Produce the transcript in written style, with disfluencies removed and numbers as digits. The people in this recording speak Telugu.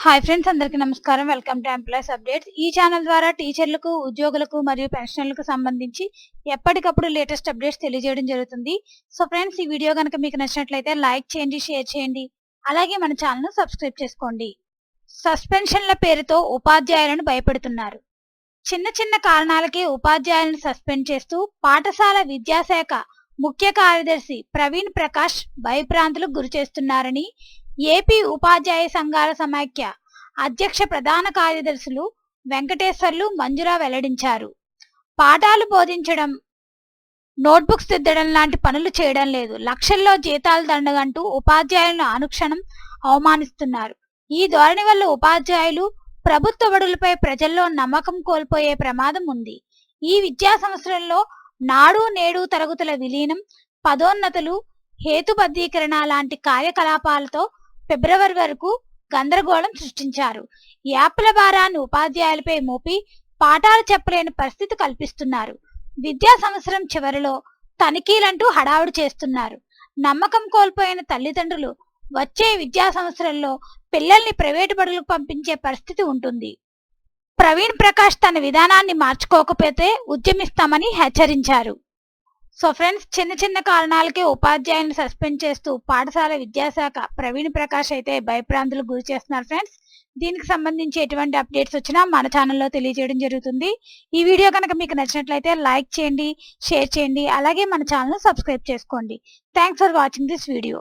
హాయ్ ఫ్రెండ్స్, అందరికీ నమస్కారం. Welcome to employees updates. ఈ ఛానల్ ద్వారా టీచర్లకు, ఉద్యోగులకు మరియు పెన్షనర్లకు సంబంధించి ఎప్పటికప్పుడు లేటెస్ట్ అప్డేట్స్ తెలియజేయడం జరుగుతుంది. సో ఫ్రెండ్స్, ఈ వీడియో కనుక మీకు నచ్చినట్లయితే లైక్ చేయండి, షేర్ చేయండి. అలాగే మన ఛానల్ను సబ్స్క్రైబ్ చేసుకోండి. సస్పెన్షన్ల పేరుతో ఉపాధ్యాయులను భయపెడుతున్నారు. చిన్న చిన్న కారణాలకి ఉపాధ్యాయులను సస్పెండ్ చేస్తూ పాఠశాల విద్యాశాఖ ముఖ్య కార్యదర్శి ప్రవీణ్ ప్రకాష్ భయభ్రాంతులకు గురి చేస్తున్నారని ఏపీ ఉపాధ్యాయ సంఘాల సమాఖ్య అధ్యక్ష ప్రధాన కార్యదర్శులు వెంకటేశ్వర్లు, మంజుల వెల్లడించారు. పాఠాలు బోధించడం, నోట్బుక్స్ దిద్దడం లాంటి పనులు చేయడం లేదు. లక్షల్లో జీతాలు దండగంటూ ఉపాధ్యాయులను అనుక్షణం అవమానిస్తున్నారు. ఈ ధోరణి వల్ల ఉపాధ్యాయులు, ప్రభుత్వ బడులపై ప్రజల్లో నమ్మకం కోల్పోయే ప్రమాదం ఉంది. ఈ విద్యా సంవత్సరంలో నాడు నేడు తరగతుల విలీనం, పదోన్నతులు, హేతుబద్ధీకరణ లాంటి కార్యకలాపాలతో ఫిబ్రవరి వరకు గందరగోళం సృష్టించారు. యాప్ల భారాన్ని ఉపాధ్యాయులపై మోపి పాఠాలు చెప్పలేని పరిస్థితి కల్పిస్తున్నారు. విద్యా సంవత్సరం చివరిలో తనిఖీలంటూ హడావుడి చేస్తున్నారు. నమ్మకం కోల్పోయిన తల్లిదండ్రులు వచ్చే విద్యా సంవత్సరంలో పిల్లల్ని ప్రైవేటు బడులకు పంపించే పరిస్థితి ఉంటుంది. ప్రవీణ్ ప్రకాష్ తన విధానాన్ని మార్చుకోకపోతే ఉద్యమిస్తామని హెచ్చరించారు. సో ఫ్రెండ్స్, చిన్న చిన్న కారణాలకే ఉపాధ్యాయులను సస్పెండ్ చేస్తూ పాఠశాల విద్యాశాఖ ప్రవీణ్ ప్రకాష్ అయితే భయభ్రాంతులకు గురి చేస్తున్నారు. ఫ్రెండ్స్, దీనికి సంబంధించి ఎటువంటి అప్డేట్స్ వచ్చినా మన ఛానల్లో తెలియజేయడం జరుగుతుంది. ఈ వీడియో కనుక మీకు నచ్చినట్లయితే లైక్ చేయండి, షేర్ చేయండి. అలాగే మన ఛానల్ సబ్స్క్రైబ్ చేసుకోండి. Thanks for watching this video.